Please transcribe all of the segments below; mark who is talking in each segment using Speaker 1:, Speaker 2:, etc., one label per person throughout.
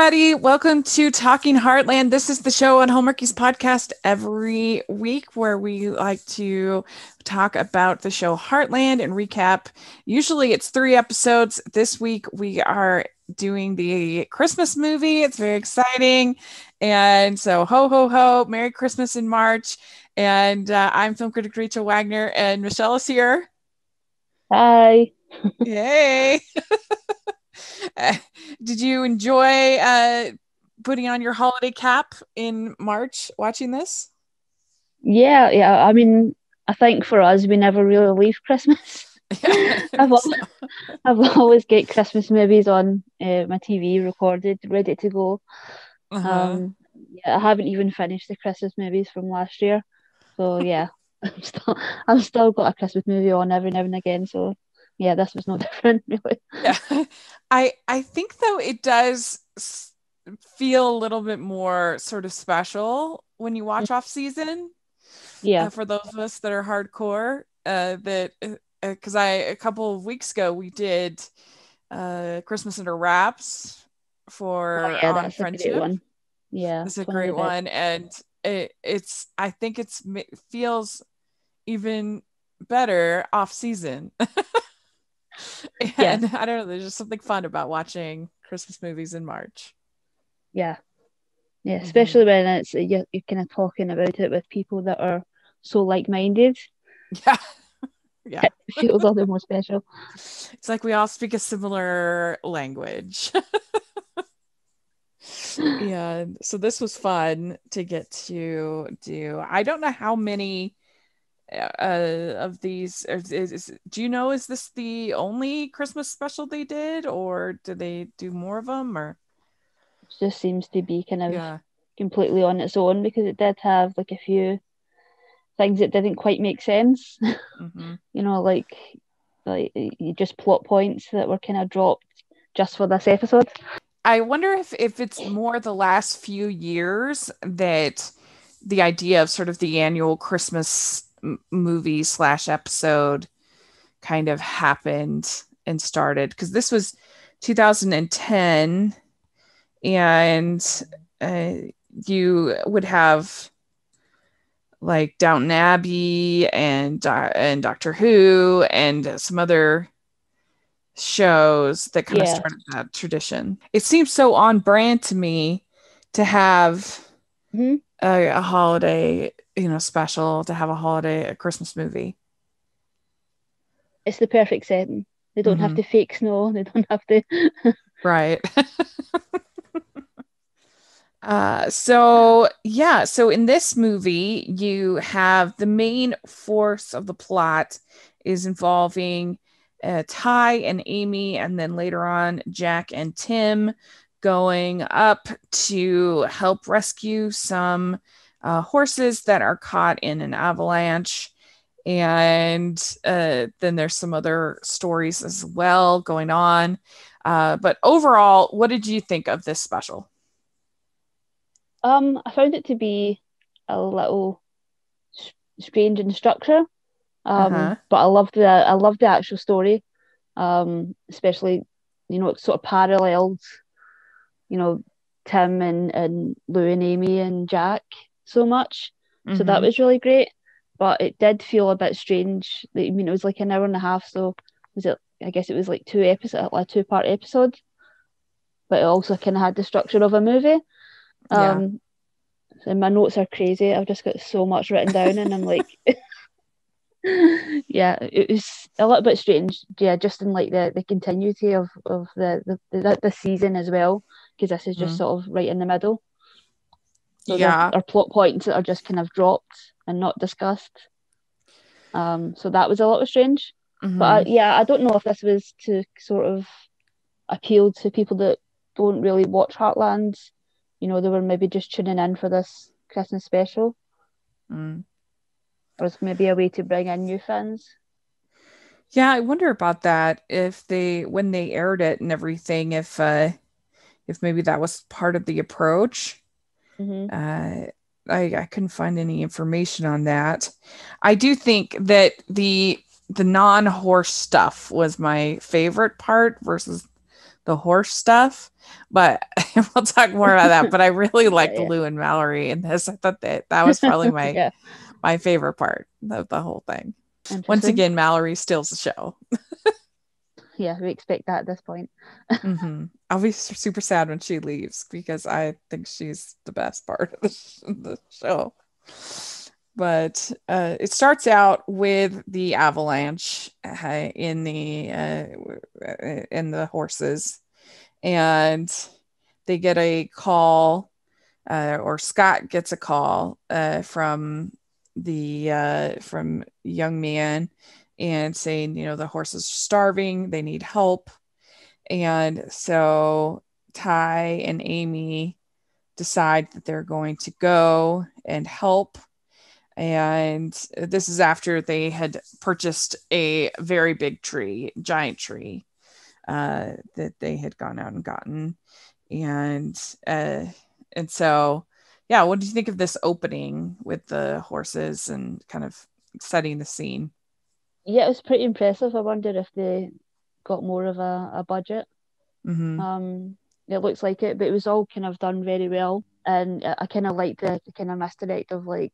Speaker 1: everybody. Welcome to Talking Heartland. This is the show on Hallmarkies Podcast every week where we like to talk about the show Heartland and recap. Usually it's 3 episodes. This week we are doing the Christmas movie. It's very exciting. And so ho, ho, ho, Merry Christmas in March. And I'm film critic Rachel Wagner, and Michelle is here.
Speaker 2: Hi.
Speaker 1: Yay. Did you enjoy putting on your holiday cap in March watching this?
Speaker 2: Yeah. I mean, I think for us, we never really leave Christmas. I've always got Christmas movies on my TV recorded, ready to go.
Speaker 1: Uh-huh.
Speaker 2: I haven't even finished the Christmas movies from last year. So yeah, I've still got a Christmas movie on every now and again. So yeah, this was no different, really.
Speaker 1: Yeah, I think though it does feel a little bit more sort of special when you watch off season.
Speaker 2: Yeah.
Speaker 1: For those of us that are hardcore, that because a couple of weeks ago we did Christmas Under Wraps for On
Speaker 2: That's
Speaker 1: Friendship.
Speaker 2: a great one. Yeah,
Speaker 1: it's a great one, and it's I think it feels even better off season. And I don't know, there's just something fun about watching Christmas movies in March.
Speaker 2: Yeah, especially when it's you're kind of talking about it with people that are so like-minded.
Speaker 1: Yeah.
Speaker 2: It feels all the more special.
Speaker 1: It's like we all speak a similar language. Yeah, so this was fun to get to do. I don't know how many of these do you know, is this the only Christmas special they did, or do they do more of them? Or
Speaker 2: it just seems to be kind of completely on its own, because it did have like a few things that didn't quite make sense.
Speaker 1: Mm-hmm.
Speaker 2: like just plot points that were kind of dropped just for this episode.
Speaker 1: I wonder if it's more the last few years that the idea of sort of the annual Christmas movie / episode kind of happened and started, because this was 2010, and you would have like Downton Abbey and Doctor Who and some other shows that kind of started that tradition. It seems so on brand to me to have a holiday, special, to have a Christmas movie.
Speaker 2: It's the perfect setting. They don't have to fake snow. They don't have to.
Speaker 1: Right. So in this movie, you have the main force of the plot is involving Ty and Amy, and then later on Jack and Tim going up to help rescue some horses that are caught in an avalanche. And then there's some other stories as well going on. But overall, what did you think of this special?
Speaker 2: I found it to be a little strange in structure, but I loved the actual story, especially it sort of paralleled, Tim and Lou and Amy and Jack so much, so that was really great. But it did feel a bit strange. I mean, it was like an hour and a half, so I guess it was like 2 episodes, like a 2-part episode, but it also kind of had the structure of a movie. And my notes are crazy. I've just got so much written down, and I'm like, yeah, it was a little bit strange. Yeah, just in like the continuity of the season as well, because this is just sort of right in the middle. So there are plot points that are just kind of dropped and not discussed. So that was a little strange. But I don't know if this was to sort of appeal to people that don't really watch Heartland. They were maybe just tuning in for this Christmas special. Or it's maybe a way to bring in new fans.
Speaker 1: Yeah, I wonder about that. If when they aired it and everything, if maybe that was part of the approach. I couldn't find any information on that. I do think that the non-horse stuff was my favorite part versus the horse stuff, but we'll talk more about that. But I really liked
Speaker 2: yeah.
Speaker 1: Lou and Mallory in this. I thought that was probably my
Speaker 2: yeah.
Speaker 1: my favorite part of the whole thing. Once
Speaker 2: Interesting.
Speaker 1: again, Mallory steals the show.
Speaker 2: Yeah, we expect that at this point.
Speaker 1: I'll be super sad when she leaves because I think she's the best part of the show. But it starts out with the avalanche in the horses, and they get a call, or Scott gets a call from young man, and saying, the horses are starving, they need help. And so Ty and Amy decide that they're going to go and help. And this is after they had purchased a very big tree, giant tree, that they had gone out and gotten. And so, yeah, what do you think of this opening with the horses and kind of setting the scene?
Speaker 2: Yeah, it was pretty impressive. I wonder if they got more of a budget. It looks like it, but it was all kind of done very well. And I kind of like the kind of misdirect of like,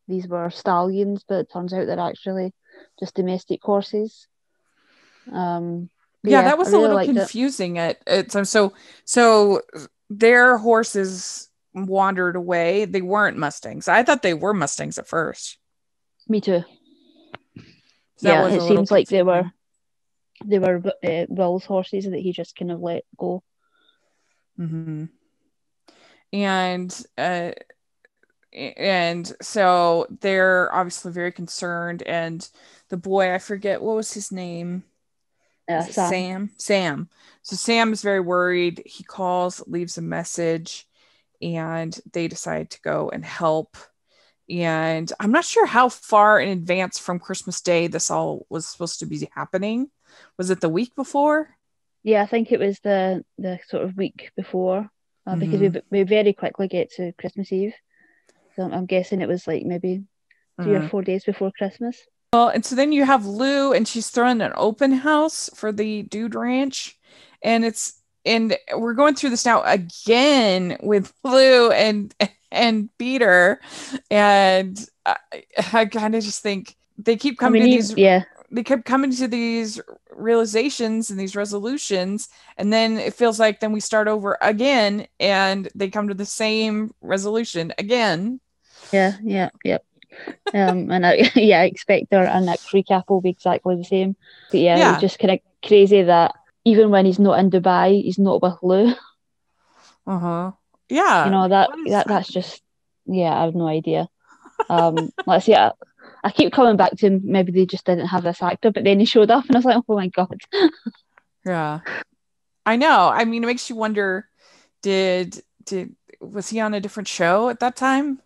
Speaker 2: these were stallions, but it turns out they're actually just domestic horses.
Speaker 1: Yeah, that was
Speaker 2: really
Speaker 1: a little confusing at times. So their horses wandered away. They weren't Mustangs. I thought they were Mustangs at first.
Speaker 2: Me too.
Speaker 1: So yeah, it
Speaker 2: seems like they were Will's horses that he just kind of let go.
Speaker 1: And so they're obviously very concerned, and the boy, I forget, what was his name? Sam. So Sam is very worried. He calls, leaves a message, and they decide to go and help. And I'm not sure how far in advance from Christmas Day this all was supposed to be happening. Was it the week before?
Speaker 2: Yeah, I think it was the sort of week before, because we very quickly get to Christmas Eve. So I'm guessing it was like maybe 3 or 4 days before Christmas.
Speaker 1: Well, and so then you have Lou, and she's throwing an open house for the Dude Ranch, and we're going through this now again with Lou and Peter, and I kind of just think they keep coming to these. Yeah. They kept coming to these realizations and these resolutions, and then it feels like then we start over again, and they come to the same resolution again.
Speaker 2: Yeah. And I expect our next recap will be exactly the same. But it's just kind of crazy that even when he's not in Dubai, he's not with Lou.
Speaker 1: Yeah.
Speaker 2: That's just, I have no idea. Let's see. I keep coming back to him. Maybe they just didn't have this actor, but then he showed up, and I was like, oh my god.
Speaker 1: Yeah, I know. I mean, it makes you wonder. Was he on a different show at that time?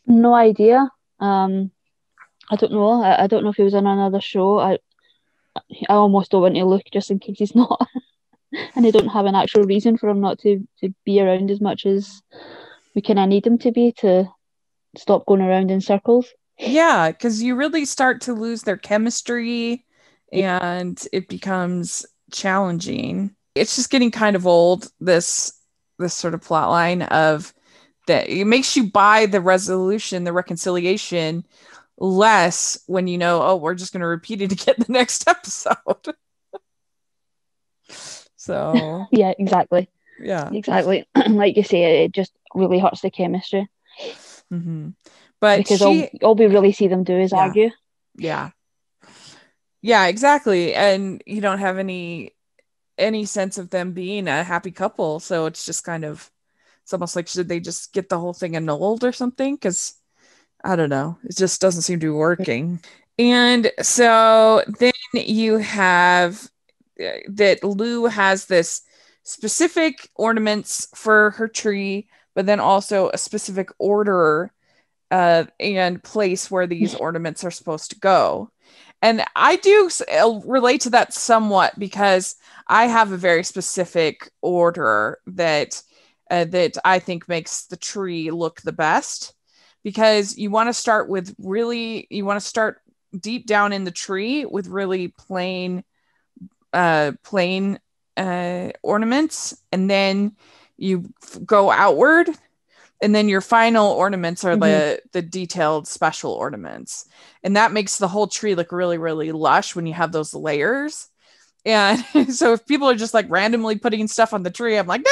Speaker 2: No idea. I don't know. I don't know if he was on another show. I almost don't want to look just in case he's not, and I don't have an actual reason for him not to be around as much as we kind of need him to be to stop going around in circles.
Speaker 1: Yeah, because you really start to lose their chemistry, and it becomes challenging. It's just getting kind of old, this sort of plot line of that. It makes you buy the resolution, the reconciliation, less when you know, oh, we're just going to repeat it again the next episode. So
Speaker 2: yeah, exactly.
Speaker 1: Yeah,
Speaker 2: exactly. Like you say, it just really hurts the chemistry.
Speaker 1: But
Speaker 2: because all we really see them do is argue.
Speaker 1: Yeah, exactly. And you don't have any sense of them being a happy couple, so it's just kind of, it's almost like, should they just get the whole thing annulled or something? Because I don't know, it just doesn't seem to be working. And so then you have that Lou has this specific ornaments for her tree, but then also a specific order and place where these ornaments are supposed to go. And I do relate to that somewhat, because I have a very specific order that I think makes the tree look the best, because you want to start deep down in the tree with really plain ornaments, and then you go outward, and then your final ornaments are the detailed special ornaments, and that makes the whole tree look really, really lush when you have those layers. And so if people are just like randomly putting stuff on the tree, I'm like, no,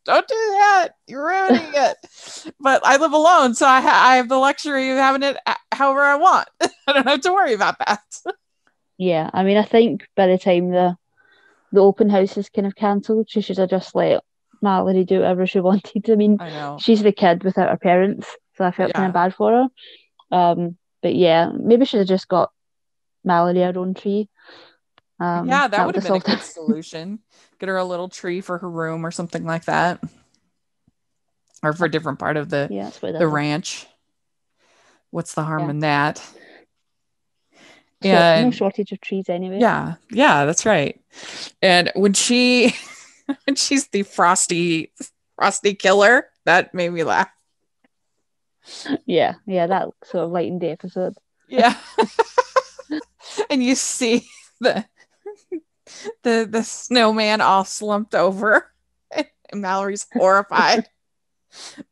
Speaker 1: don't do that, you're ruining it. But I live alone, so I have the luxury of having it however I want. I don't have to worry about that.
Speaker 2: Yeah, I mean, I think by the time the open house is kind of cancelled, she should have just let Mallory do whatever she wanted. I mean,
Speaker 1: I know.
Speaker 2: she's the kid without her parents, so I felt kind of bad for her. But yeah, maybe should have just got Mallory her own tree.
Speaker 1: Yeah, that would have been a good solution. Get her a little tree for her room or something like that, or for a different part of the ranch. What's the harm in that?
Speaker 2: No shortage of trees anyway.
Speaker 1: Yeah, that's right. And when she's the frosty killer, that made me laugh.
Speaker 2: Yeah, that sort of lightened the episode.
Speaker 1: Yeah. And you see the snowman all slumped over, and Mallory's horrified.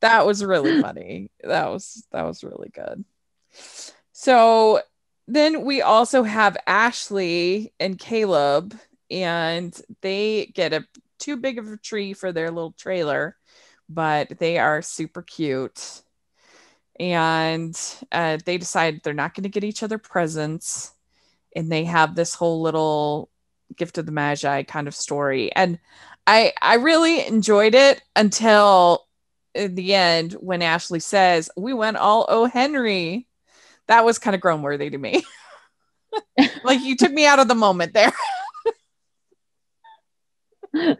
Speaker 1: That was really funny. That was really good. So then we also have Ashley and Caleb, and they get too big of a tree for their little trailer, but they are super cute. And they decide they're not going to get each other presents, and they have this whole little gift of the Magi kind of story. And I really enjoyed it until in the end when Ashley says, "We went all O. Henry." That was kind of groan worthy to me. Like, you took me out of the moment there. It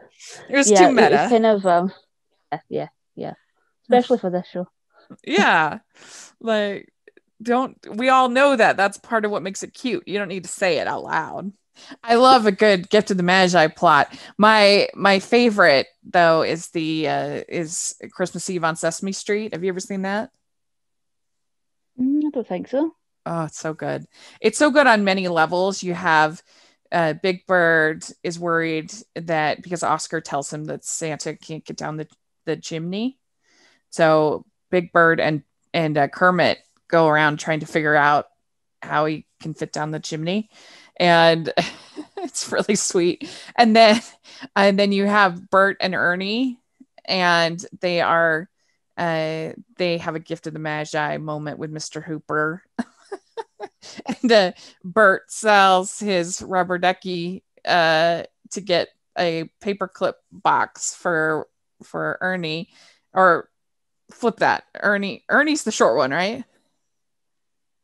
Speaker 1: was too meta.
Speaker 2: It's kind of yeah, especially for this show.
Speaker 1: Yeah, like, we all know that's part of what makes it cute. You don't need to say it out loud. I love a good gift of the Magi plot. My favorite though is is Christmas Eve on Sesame Street. Have you ever seen that?
Speaker 2: I don't think so.
Speaker 1: Oh, it's so good. It's so good on many levels. You have Big Bird is worried that because Oscar tells him that Santa can't get down the chimney. So Big Bird and Kermit go around trying to figure out how he can fit down the chimney. And it's really sweet. And then you have Bert and Ernie, and they have a gift of the Magi moment with Mr. Hooper. And Bert sells his rubber ducky to get a paperclip box for Ernie, or flip that. Ernie's the short one, right?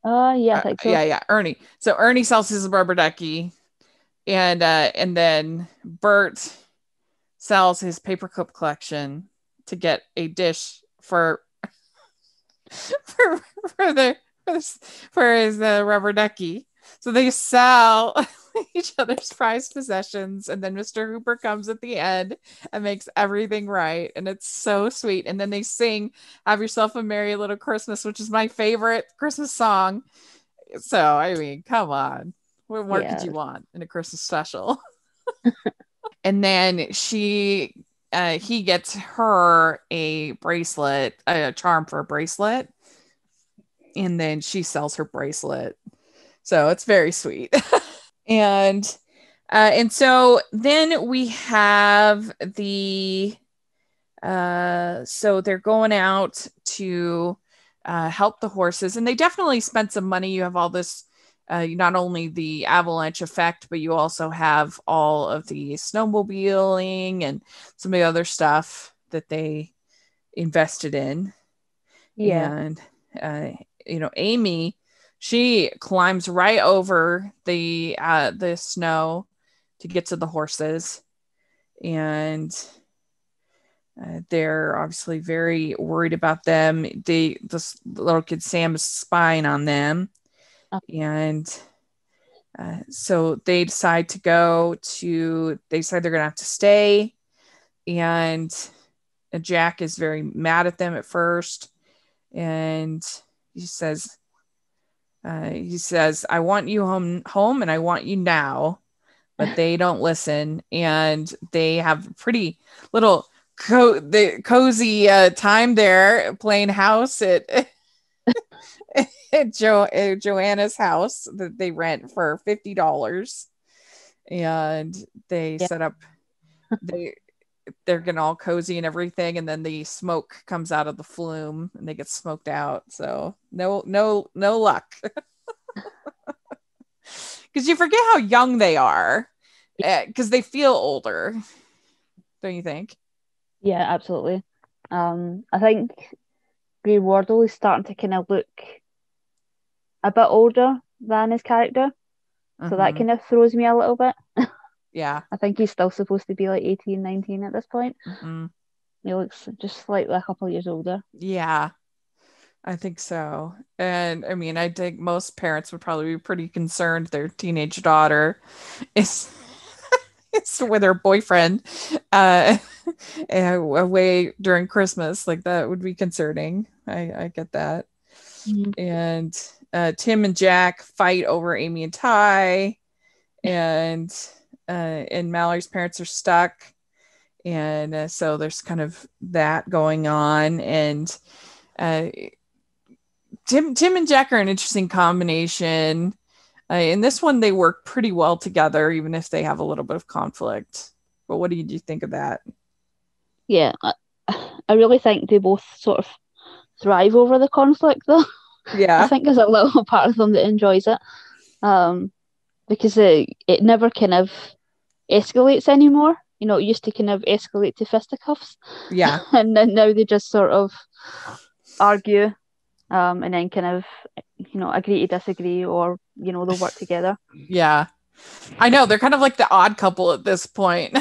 Speaker 2: Yeah, I think so.
Speaker 1: Yeah, Ernie. So Ernie sells his rubber ducky, and then Bert sells his paperclip collection to get a dish for his rubber ducky. So they sell each other's prized possessions, and then Mr. Hooper comes at the end and makes everything right, and it's so sweet. And then they sing "Have Yourself a Merry Little Christmas," which is my favorite Christmas song. So I mean, come on, what more could you want in a Christmas special? And then he gets her a bracelet, a charm for a bracelet, and then she sells her bracelet. So it's very sweet. And so then we have so they're going out to help the horses, and they definitely spent some money. You have all this, not only the avalanche effect, but you also have all of the snowmobiling and some of the other stuff that they invested in.
Speaker 2: Yeah.
Speaker 1: And Amy, she climbs right over the snow to get to the horses, and they're obviously very worried about them. This little kid Sam is spying on them, and so they decide they're going to have to stay, and Jack is very mad at them at first, and he says, "I want you home, and I want you now. but they don't listen. And they have pretty little cozy time there playing house at Joanna's house that they rent for $50. And they set up, they're getting all cozy and everything, and then the smoke comes out of the flume and they get smoked out. So no luck. Because you forget how young they are, because they feel older, don't you think?
Speaker 2: Yeah, absolutely. I think Grey Wardle is starting to kind of look a bit older than his character, so that kind of throws me a little bit.
Speaker 1: Yeah.
Speaker 2: I think he's still supposed to be like 18, 19 at this point. He looks just slightly a couple of years older.
Speaker 1: Yeah, I think so. And I mean, I think most parents would probably be pretty concerned their teenage daughter is with her boyfriend away during Christmas. Like, that would be concerning. I get that. And Tim and Jack fight over Amy and Ty, and Mallory's parents are stuck, and so there's kind of that going on. And Tim and Jack are an interesting combination. In this one, they work pretty well together, even if they have a little bit of conflict. But what did you think of that?
Speaker 2: Yeah, I really think they both sort of thrive over the conflict, though.
Speaker 1: Yeah,
Speaker 2: I think there's a little part of them that enjoys it, because it never kind of escalates anymore. You know, it used to kind of escalate to fisticuffs.
Speaker 1: Yeah.
Speaker 2: And then now they just sort of argue, and then kind of, you know, agree to disagree, or, you know, they'll work together.
Speaker 1: Yeah. I know, they're kind of like the odd couple at this point.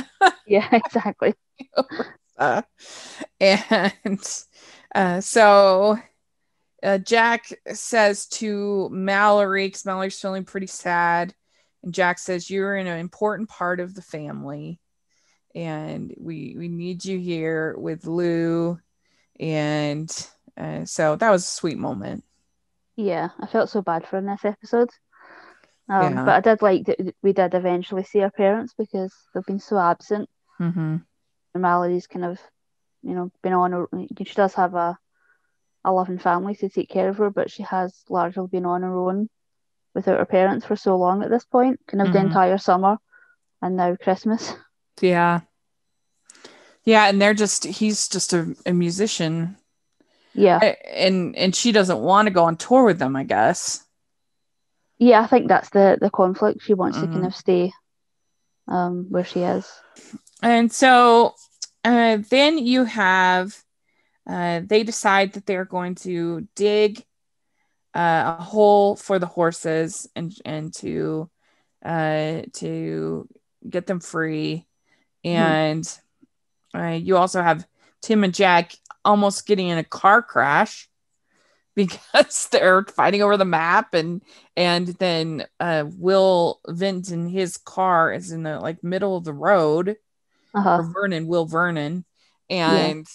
Speaker 2: Yeah, exactly.
Speaker 1: So Jack says to Mallory, because Mallory's feeling pretty sad, and Jack says, "You're an important part of the family, and we need you here with Lou." And so that was a sweet moment.
Speaker 2: Yeah, I felt so bad for in this episode. But I did like that we did eventually see her parents, because they've been so absent. And Mallory's kind of, you know, been on her. She does have a loving family to take care of her, but she has largely been on her own without her parents for so long at this point, kind of the entire summer and now Christmas.
Speaker 1: Yeah, and he's just a musician.
Speaker 2: Yeah.
Speaker 1: And she doesn't want to go on tour with them, I guess.
Speaker 2: Yeah, I think that's the conflict. She wants to kind of stay where she is.
Speaker 1: And so then you have, they decide that they're going to dig a hole for the horses and to get them free. And you also have Tim and Jack almost getting in a car crash because they're fighting over the map, and then Will Vinton, his car is in the like middle of the road. Or Will Vernon, and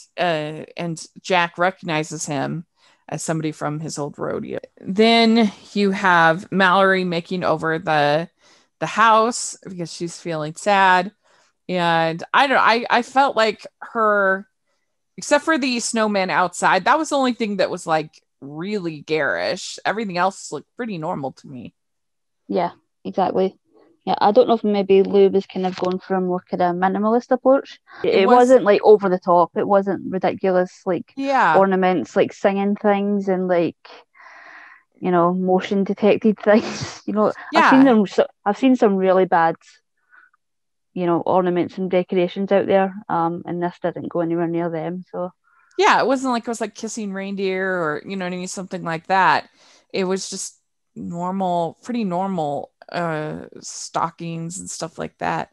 Speaker 1: Jack recognizes him as somebody from his old rodeo. Then you have Mallory making over the house because she's feeling sad, and I felt like her, except for the snowman outside, that was the only thing that was like really garish. Everything else looked pretty normal to me.
Speaker 2: Yeah, exactly. Yeah, I don't know if maybe Lou was kind of going for a more kind of minimalist approach. It wasn't like over the top. It wasn't ridiculous, like ornaments, like singing things and like, you know, motion detected things. You know, I've seen some really bad, you know, ornaments and decorations out there. And this didn't go anywhere near them. So
Speaker 1: yeah, it wasn't like it was like kissing reindeer or, you know what I mean, something like that. It was just normal, pretty normal stockings and stuff like that.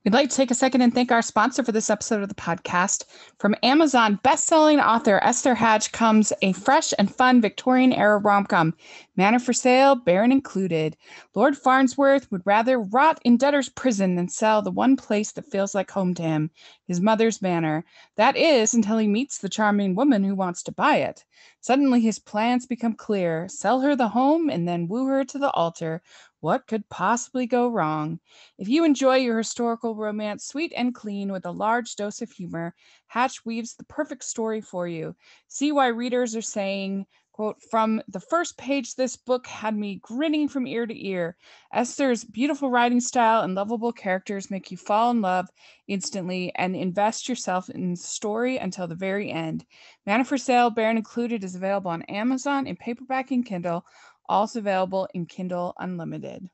Speaker 1: We'd like to take a second and thank our sponsor for this episode of the podcast. From Amazon best-selling author Esther Hatch comes a fresh and fun Victorian-era rom-com. Manor for sale, Baron included. Lord Farnsworth would rather rot in debtor's prison than sell the one place that feels like home to him.
Speaker 3: his mother's manor. That is, until he meets the charming woman who wants to buy it. Suddenly his plans become clear. Sell her the home and then woo her to the altar. What could possibly go wrong? If you enjoy your historical romance sweet and clean with a large dose of humor, Hatch weaves the perfect story for you. See why readers are saying, quote, from the first page, this book had me grinning from ear to ear. Esther's beautiful writing style and lovable characters make you fall in love instantly and invest yourself in the story until the very end. Manor for Sale, Baron Included is available on Amazon in paperback and Kindle, also available in Kindle Unlimited.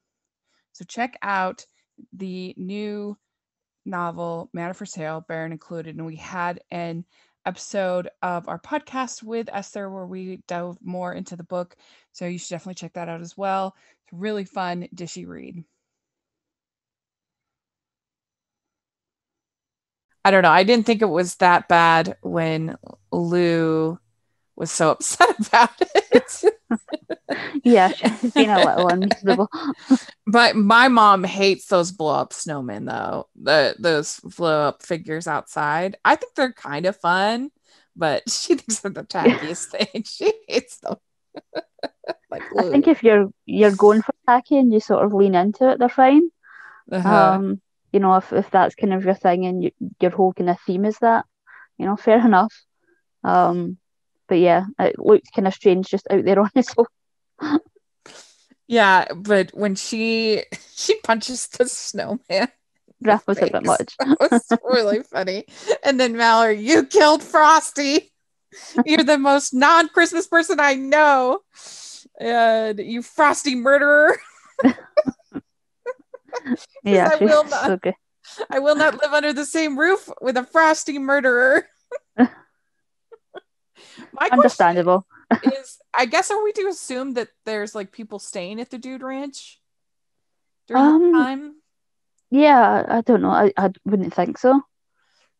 Speaker 3: So check out the new novel, Manor for Sale, Baron Included. And we had an episode of our podcast with Esther where we dove more into the book. So you should definitely check that out as well. It's a really fun, dishy read.
Speaker 1: I don't know. I didn't think it was that bad when Lou was so upset about it.
Speaker 2: Yeah, she's been a little unreasonable.
Speaker 1: But my mom hates those blow-up snowmen, though. Those blow-up figures outside. I think they're kind of fun, but she thinks they're the tackiest thing. She hates them.
Speaker 2: Like Lou. I think if you're going for tacky and you sort of lean into it, they're fine. Uh-huh. You know, if that's kind of your thing and your whole kind of theme is that, you know, fair enough. But yeah, it looked kind of strange just out there on his own.
Speaker 1: Yeah, but when she punches the snowman,
Speaker 2: that was a bit much.
Speaker 1: That was really funny. And then Mallory, you killed Frosty. You're the most non-Christmas person I know. And you Frosty murderer.
Speaker 2: Yeah, so good.
Speaker 1: I will not live under the same roof with a Frosty murderer. My
Speaker 2: understandable
Speaker 1: is, I guess, are we to assume that there's like people staying at the Dude Ranch during that time?
Speaker 2: Yeah, I don't know. I wouldn't think so.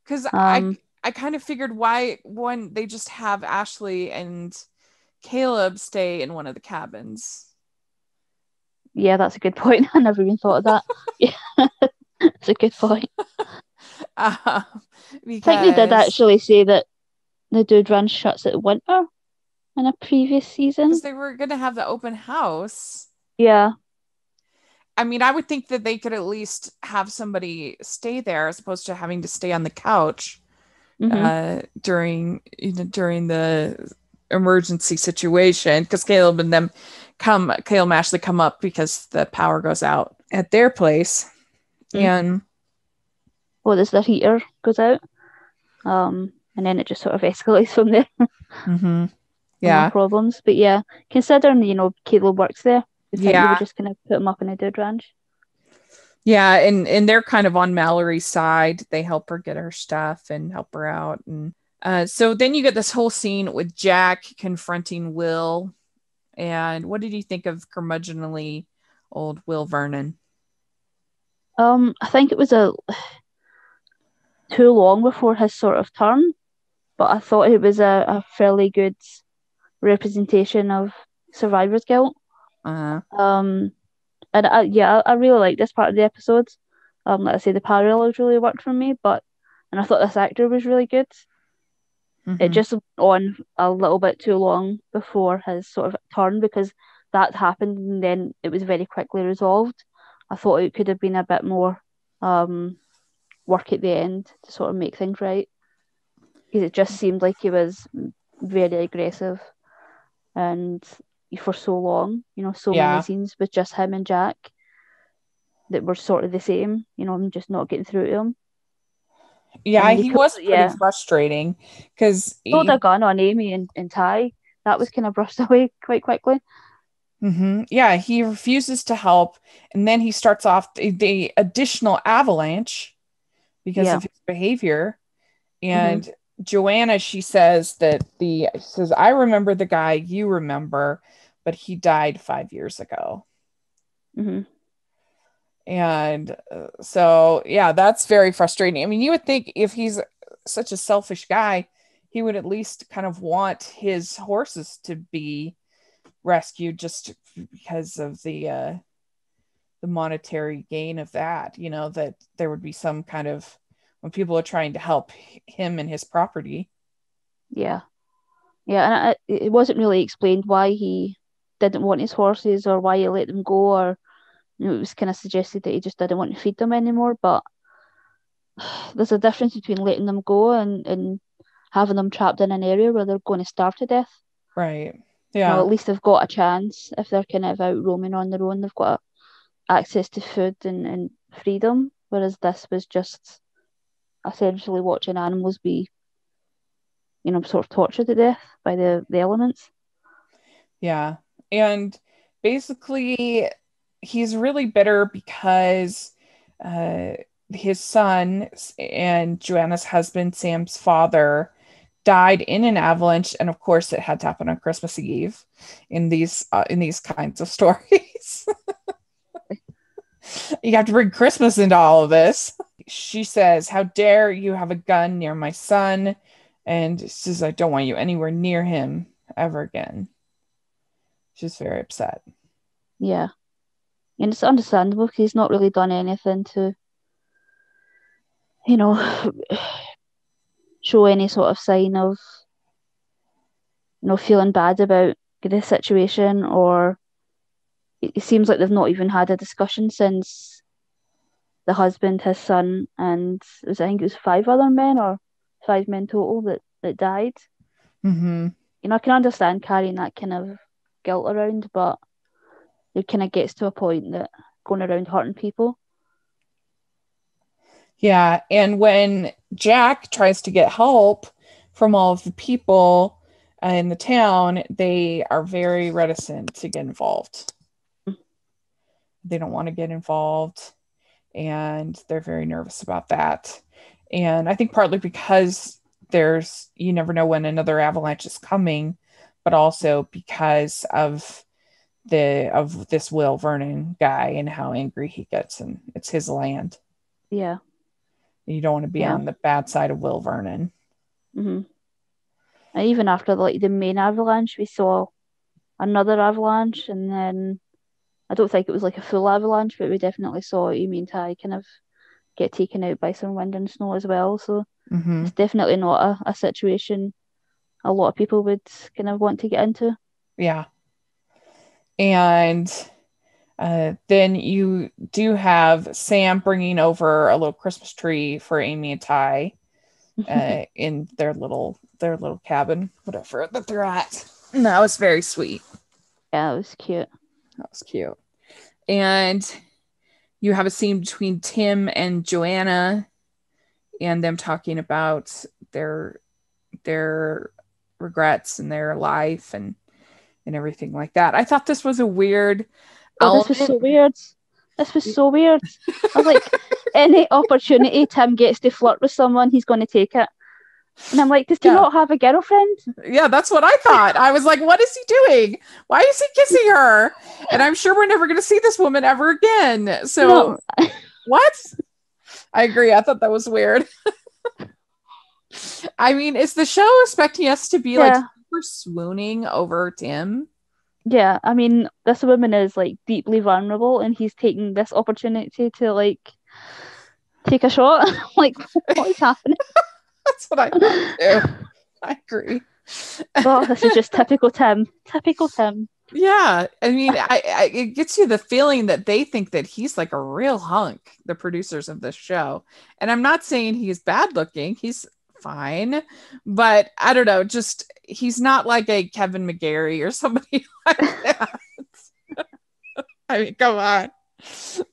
Speaker 1: Because I kind of figured why when they just have Ashley and Caleb stay in one of the cabins.
Speaker 2: Yeah, that's a good point. I never even thought of that. Yeah, it's a good point.
Speaker 1: Because...
Speaker 2: I think they did actually say that the Dude Ranch shuts at winter in a previous season.
Speaker 1: Because they were going to have the open house.
Speaker 2: Yeah.
Speaker 1: I mean, I would think that they could at least have somebody stay there as opposed to having to stay on the couch during the emergency situation. Because Caleb and Ashley come up because the power goes out at their place. And
Speaker 2: as the heater goes out. And then it just sort of escalates from there.
Speaker 1: Yeah.
Speaker 2: No problems. But yeah, considering, you know, Caleb works there, you would just kind of put him up in a Dude Ranch.
Speaker 1: Yeah, and they're kind of on Mallory's side. They help her get her stuff and help her out. And so then you get this whole scene with Jack confronting Will. And what did you think of curmudgeonly old Will Vernon?
Speaker 2: I think it was too long before his sort of turn, but I thought it was a fairly good representation of survivor's guilt.
Speaker 1: Uh-huh.
Speaker 2: And I really like this part of the episode. Like I say, the parallels really worked for me, and I thought this actor was really good. It just went on a little bit too long before his sort of turn, because that happened and then it was very quickly resolved. I thought it could have been a bit more work at the end to sort of make things right, because it just seemed like he was very aggressive and for so long, you know, so many scenes with just him and Jack that were sort of the same, you know, I'm just not getting through to him.
Speaker 1: Yeah, he was pretty frustrating because
Speaker 2: he pulled a gun on Amy and Ty. That was kind of brushed away quite quickly.
Speaker 1: Yeah, he refuses to help, and then he starts off the additional avalanche because of his behavior. And Joanna, she says I remember the guy you remember, but he died 5 years ago. And so, yeah, that's very frustrating. I mean, you would think if he's such a selfish guy, he would at least kind of want his horses to be rescued just because of the monetary gain of that, you know, that there would be some kind of when people are trying to help him and his property.
Speaker 2: Yeah. And it wasn't really explained why he didn't want his horses or why he let them go, or it was kind of suggested that he just didn't want to feed them anymore. But there's a difference between letting them go and having them trapped in an area where they're going to starve to death.
Speaker 1: Right. Yeah.
Speaker 2: At least they've got a chance. If they're kind of out roaming on their own, they've got access to food and freedom. Whereas this was just essentially watching animals be, sort of tortured to death by the elements.
Speaker 1: Yeah. And basically, he's really bitter because his son and Joanna's husband, Sam's father, died in an avalanche, and of course, it had to happen on Christmas Eve. In these kinds of stories, you have to bring Christmas into all of this. She says, "How dare you have a gun near my son?" And says, "I don't want you anywhere near him ever again." She's very upset.
Speaker 2: Yeah. And it's understandable because he's not really done anything to, show any sort of sign of, feeling bad about the situation, or it seems like they've not even had a discussion since the husband, his son, and I think it was 5 men total that died.
Speaker 1: Mm-hmm.
Speaker 2: I can understand carrying that kind of guilt around, but it kind of gets to a point that going around hurting people.
Speaker 1: Yeah, and when Jack tries to get help from all of the people in the town, they are very reticent to get involved. They don't want to get involved, and they're very nervous about that. And I think partly because you never know when another avalanche is coming, but also because of this Will Vernon guy and how angry he gets, and it's his land.
Speaker 2: Yeah.
Speaker 1: You don't want to be on the bad side of Will Vernon.
Speaker 2: Mm-hmm. And even after the main avalanche, we saw another avalanche, and then I don't think it was like a full avalanche, but we definitely saw Amy and Ty kind of get taken out by some wind and snow as well. So It's definitely not a situation a lot of people would kind of want to get into.
Speaker 1: Yeah. And then you do have Sam bringing over a little Christmas tree for Amy and Ty in their little cabin, whatever that they're at. And that was very sweet.
Speaker 2: Yeah, it was cute.
Speaker 1: That was cute. And you have a scene between Tim and Joanna and them talking about their regrets and their life and everything like that. I thought this was a weird
Speaker 2: element. This was so weird. I was like, any opportunity Tim gets to flirt with someone, he's going to take it. And I'm like, does he not have a girlfriend?
Speaker 1: Yeah, that's what I thought. I was like, what is he doing? Why is he kissing her? And I'm sure we're never going to see this woman ever again. So, what? I agree. I thought that was weird. I mean, is the show expecting us to be like super swooning over Tim?
Speaker 2: Yeah, I mean, this woman is like deeply vulnerable, and he's taking this opportunity to like take a shot. Like, what is happening?
Speaker 1: That's what I thought too. I agree.
Speaker 2: Oh, this is just typical Tim. Typical Tim.
Speaker 1: Yeah, I mean, it gets you the feeling that they think that he's like a real hunk, the producers of this show. And I'm not saying he's bad looking. He's fine, but I don't know, just he's not like a Kevin McGarry or somebody like that. I mean, come on.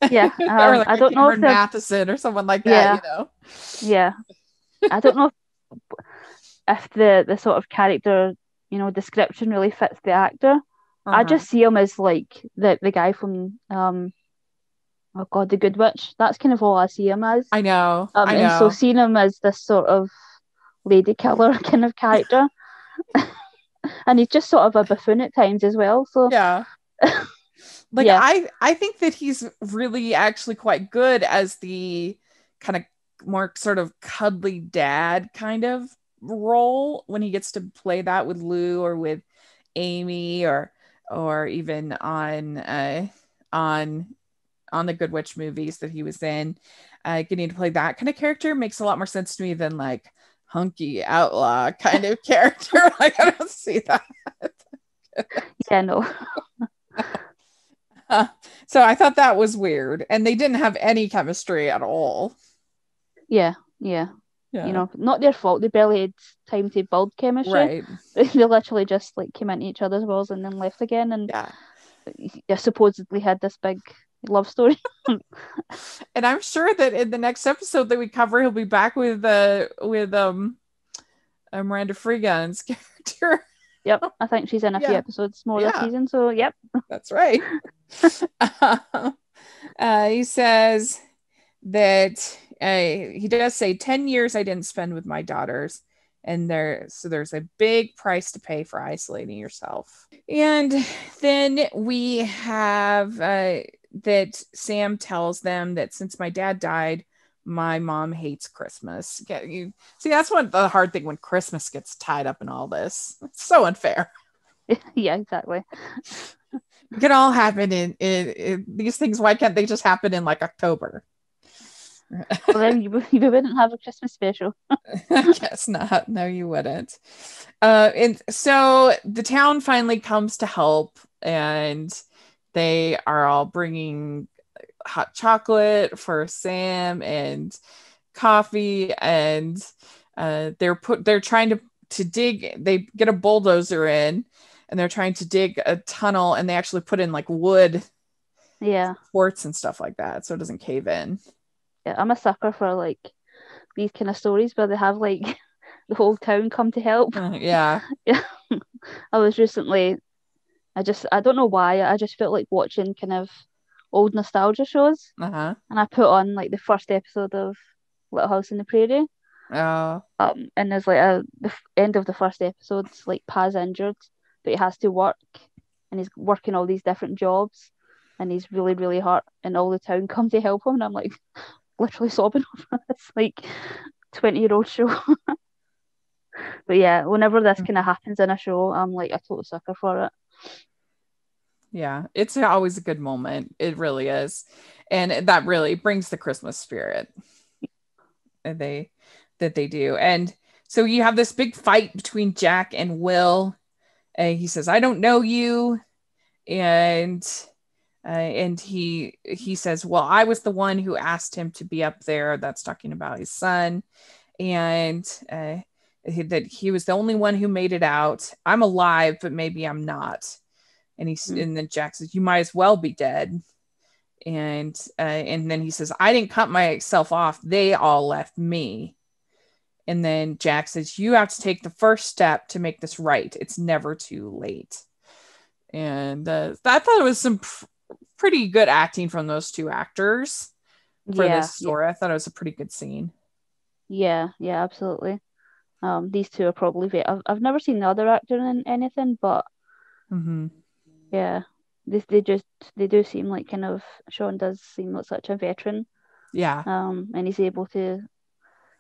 Speaker 2: Yeah,
Speaker 1: or like
Speaker 2: I don't know if
Speaker 1: Matheson or someone like that, you know.
Speaker 2: Yeah, I don't know if the sort of character, description really fits the actor. I just see him as like the guy from oh god, The Good Witch. That's kind of all I see him as.
Speaker 1: I know.
Speaker 2: And so seeing him as this sort of lady killer kind of character, and he's just sort of a buffoon at times as well. So
Speaker 1: yeah. Like I think that he's really actually quite good as the kind of more sort of cuddly dad kind of role when he gets to play that with Lou or with Amy or even on the Good Witch movies that he was in. getting to play that kind of character makes a lot more sense to me than like hunky outlaw kind of character. Like, I don't see that.
Speaker 2: Yeah, no.
Speaker 1: So I thought that was weird, and they didn't have any chemistry at all.
Speaker 2: Yeah. You know, not their fault. They barely had time to build chemistry.
Speaker 1: Right.
Speaker 2: They literally just like came into each other's worlds and then left again, and supposedly had this big love story.
Speaker 1: And I'm sure that in the next episode that we cover, he'll be back with Miranda Freegan's character.
Speaker 2: Yep, I think she's in a few episodes more this season. So yep,
Speaker 1: that's right. He says that he does say 10 years I didn't spend with my daughters, and there's a big price to pay for isolating yourself. And then we have that Sam tells them that since my dad died, my mom hates Christmas. You see, that's what the hard thing when Christmas gets tied up in all this. It's so unfair.
Speaker 2: Yeah, exactly.
Speaker 1: It can all happen in these things. Why can't they just happen in like October?
Speaker 2: Well, then you wouldn't have a Christmas special.
Speaker 1: I guess not. No, you wouldn't. And so the town finally comes to help, and they are all bringing hot chocolate for Sam and coffee, and they're trying to dig. They get a bulldozer in, and they're trying to dig a tunnel, and they actually put in like wood, supports and stuff like that, so it doesn't cave in.
Speaker 2: Yeah, I'm a sucker for like these kind of stories where they have like the whole town come to help.
Speaker 1: Yeah.
Speaker 2: I was recently, I don't know why, I just felt like watching kind of old nostalgia shows, and I put on like the first episode of Little House on the Prairie. And there's like the end of the first episode, like Pa's injured, but he has to work, and he's working all these different jobs, and he's really, really hurt, and all the town come to help him, and I'm like literally sobbing over this like 20-year-old show. But yeah, whenever this kind of happens in a show, I'm like a total sucker for it.
Speaker 1: Yeah, it's always a good moment. It really is. And that really brings the Christmas spirit. And they do. And so you have this big fight between Jack and Will. And he says, I don't know you. And he says, well, I was the one who asked him to be up there. That's talking about his son. And that he was the only one who made it out. I'm alive, but maybe I'm not. And and then Jack says, you might as well be dead. And then he says, I didn't cut myself off. They all left me. And then Jack says, you have to take the first step to make this right. It's never too late. And I thought it was some pretty good acting from those two actors for this story. I thought it was a pretty good scene. Yeah,
Speaker 2: absolutely. These two are probably I've never seen the other actor in anything, but yeah, they do seem like kind of, Sean does seem like such a veteran.
Speaker 1: Yeah.
Speaker 2: And he's able to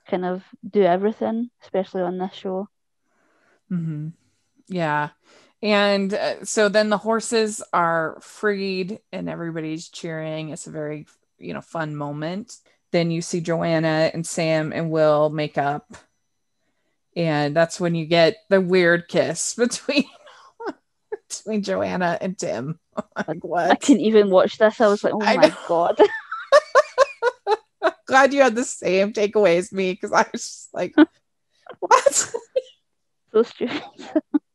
Speaker 2: kind of do everything, especially on this show.
Speaker 1: Yeah. And so then the horses are freed and everybody's cheering. It's a very, fun moment. Then you see Joanna and Sam and Will make up. And that's when you get the weird kiss between Joanna and Tim. Like, what?
Speaker 2: I couldn't even watch this. I was like, oh my God.
Speaker 1: Glad you had the same takeaway as me, because I was just like, what?
Speaker 2: So stupid.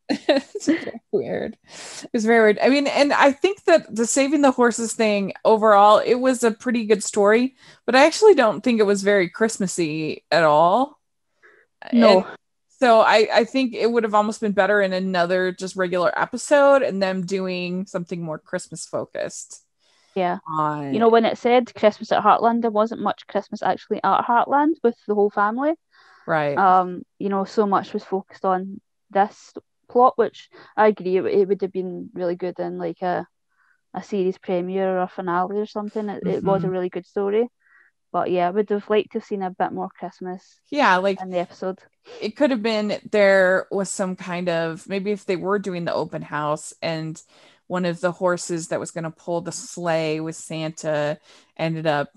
Speaker 1: It's very weird. It was very weird. I mean, and I think that the saving the horses thing overall, it was a pretty good story, but I actually don't think it was very Christmassy at all.
Speaker 2: No.
Speaker 1: And so I think it would have almost been better in another just regular episode and them doing something more Christmas focused.
Speaker 2: Yeah. When it said Christmas at Heartland, there wasn't much Christmas actually at Heartland with the whole family.
Speaker 1: Right.
Speaker 2: So much was focused on this plot, which I agree it would have been really good in like a series premiere or finale or something. It was a really good story. But yeah, I would have liked to have seen a bit more Christmas.
Speaker 1: Yeah, like
Speaker 2: in the episode.
Speaker 1: It could have been there was some kind of, maybe if they were doing the open house and one of the horses that was going to pull the sleigh with Santa ended up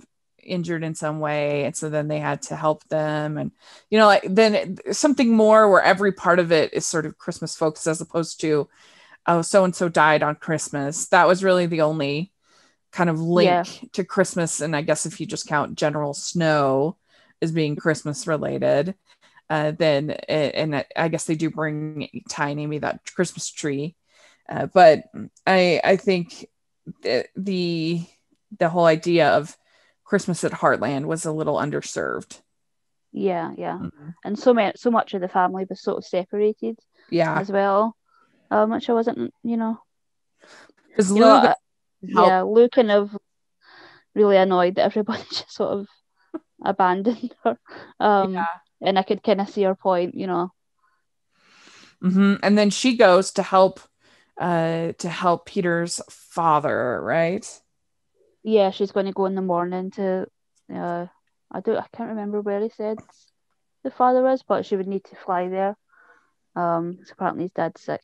Speaker 1: injured in some way, and so then they had to help them, and like then something more where every part of it is sort of Christmas focused, as opposed to, oh, so and so died on Christmas. That was really the only kind of link to Christmas, and I guess if you just count General Snow as being Christmas related, then and I guess they do bring Ty and Amy that Christmas tree, but I think the whole idea of Christmas at Heartland was a little underserved.
Speaker 2: Yeah. And so much of the family was sort of separated. As well, which I wasn't,
Speaker 1: because
Speaker 2: Lou kind of really annoyed that everybody just sort of abandoned her. And I could kind of see her point,
Speaker 1: And then she goes to help Peter's father, right?
Speaker 2: Yeah, she's going to go in the morning to I can't remember where he said the father was, but she would need to fly there. So apparently his dad's sick.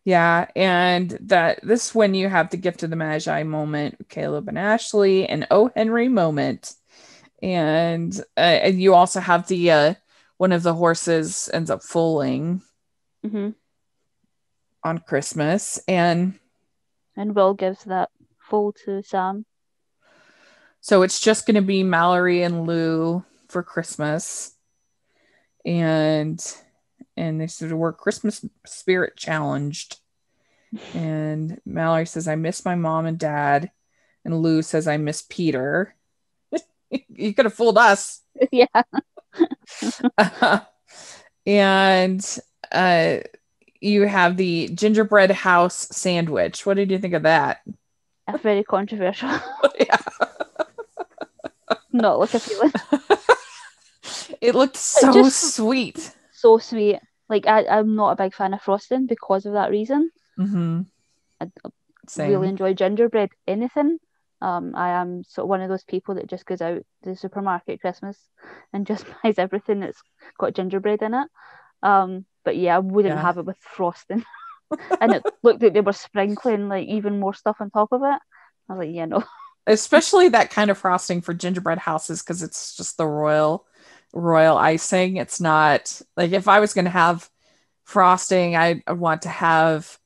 Speaker 1: Yeah, and this when you have the gift of the Magi moment, Caleb and Ashley, and O. Henry moment, and you also have the one of the horses ends up foaling on Christmas, and
Speaker 2: Will gives that foal to Sam.
Speaker 1: So it's just going to be Mallory and Lou for Christmas, and they sort of were Christmas spirit challenged. And Mallory says, "I miss my mom and dad," and Lou says, "I miss Peter." You could have fooled us.
Speaker 2: Yeah.
Speaker 1: And you have the gingerbread house sandwich. What did you think of that?
Speaker 2: Very controversial.
Speaker 1: Yeah.
Speaker 2: Not look appealing.
Speaker 1: It looked so sweet.
Speaker 2: So sweet. Like I'm not a big fan of frosting because of that reason. I really enjoy gingerbread anything. I am sort of one of those people that just goes out to the supermarket at Christmas and just buys everything that's got gingerbread in it. But yeah, I wouldn't have it with frosting. And it looked like they were sprinkling like even more stuff on top of it. I was like, yeah, no.
Speaker 1: Especially that kind of frosting for gingerbread houses, because it's just the royal icing. It's not like, if I was going to have frosting, I want to have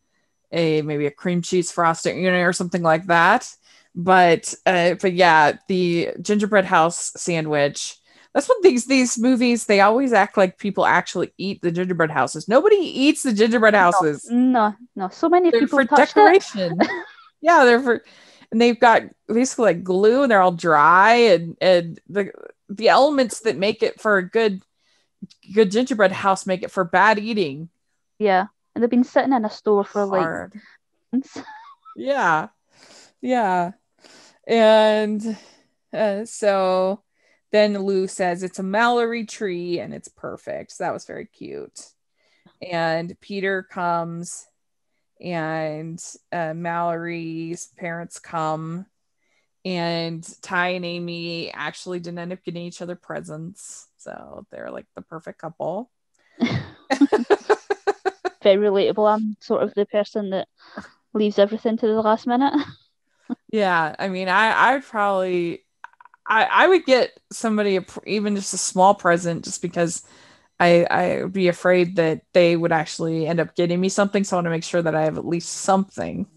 Speaker 1: maybe a cream cheese frosting, or something like that. But yeah, the gingerbread house sandwich. That's what these movies, they always act like people actually eat the gingerbread houses. Nobody eats the gingerbread houses.
Speaker 2: No. So many
Speaker 1: they're
Speaker 2: people
Speaker 1: for decoration. Yeah, they're for, and they've got basically like glue, and they're all dry, and the elements that make it for a good gingerbread house make it for bad eating.
Speaker 2: Yeah, and they've been sitting in a store for like months.
Speaker 1: Yeah, and so then Lou says it's a Mallory tree and it's perfect. So that was very cute. And Peter comes, and Mallory's parents come, and Ty and Amy actually didn't end up getting each other presents. So they're like the perfect couple.
Speaker 2: Very relatable. I'm sort of the person that leaves everything to the last minute.
Speaker 1: Yeah, I mean, I probably I would get somebody even just a small present, just because I would be afraid that they would actually end up getting me something. So I want to make sure that I have at least something,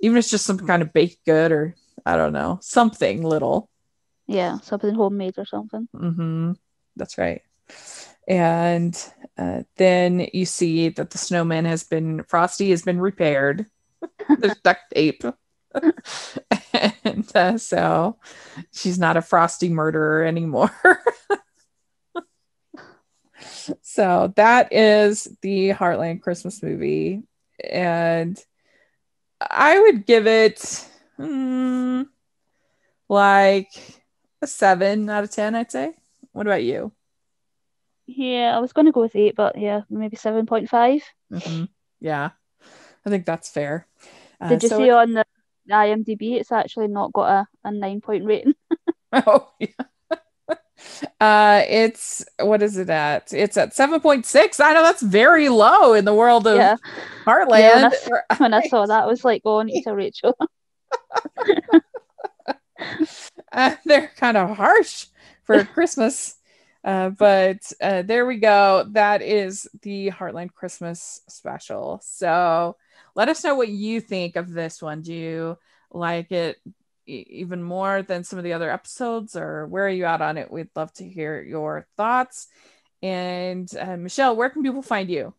Speaker 1: even if it's just some kind of baked good, or I don't know, something little.
Speaker 2: Yeah, something homemade or something.
Speaker 1: That's right. And then you see that the snowman Frosty has been repaired. There's duct tape. And so she's not a Frosty murderer anymore. So that is the Heartland Christmas movie, and I would give it like a 7 out of 10, I'd say. What about you?
Speaker 2: Yeah, I was going to go with 8, but yeah, maybe 7.5.
Speaker 1: Yeah, I think that's fair.
Speaker 2: Did you see on the IMDb, it's actually not got a 9-point rating?
Speaker 1: Oh, yeah. What is it at? It's at 7.6. I know that's very low in the world of Heartland.
Speaker 2: Yeah, when I saw that, I was like, oh, I need to Rachel.
Speaker 1: They're kind of harsh for Christmas. But there we go. That is the Heartland Christmas special. So let us know what you think of this one. Do you like it even more than some of the other episodes, or where are you at on it? We'd love to hear your thoughts. And Michelle, where can people find you?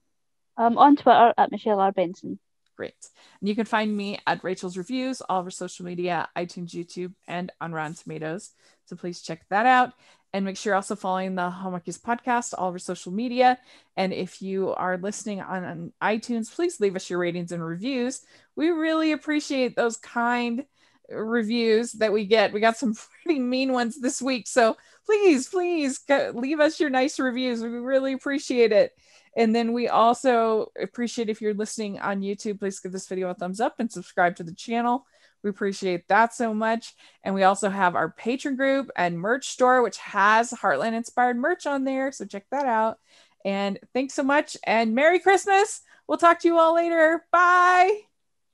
Speaker 2: On Twitter at Michelle R. Benson.
Speaker 1: Great. And you can find me at Rachel's Reviews, all over social media, iTunes, YouTube, and on Rotten Tomatoes. So please check that out. And make sure you're also following the Hallmarkies Podcast, all over social media. And if you are listening on iTunes, please leave us your ratings and reviews. We really appreciate those kind reviews that we get. We got some pretty mean ones this week. So please leave us your nice reviews. We really appreciate it. And then we also appreciate if you're listening on YouTube, please give this video a thumbs up and subscribe to the channel. We appreciate that so much. And we also have our Patreon group and merch store, which has Heartland inspired merch on there. So check that out. And thanks so much. And Merry Christmas. We'll talk to you all later. Bye.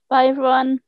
Speaker 2: Bye, everyone.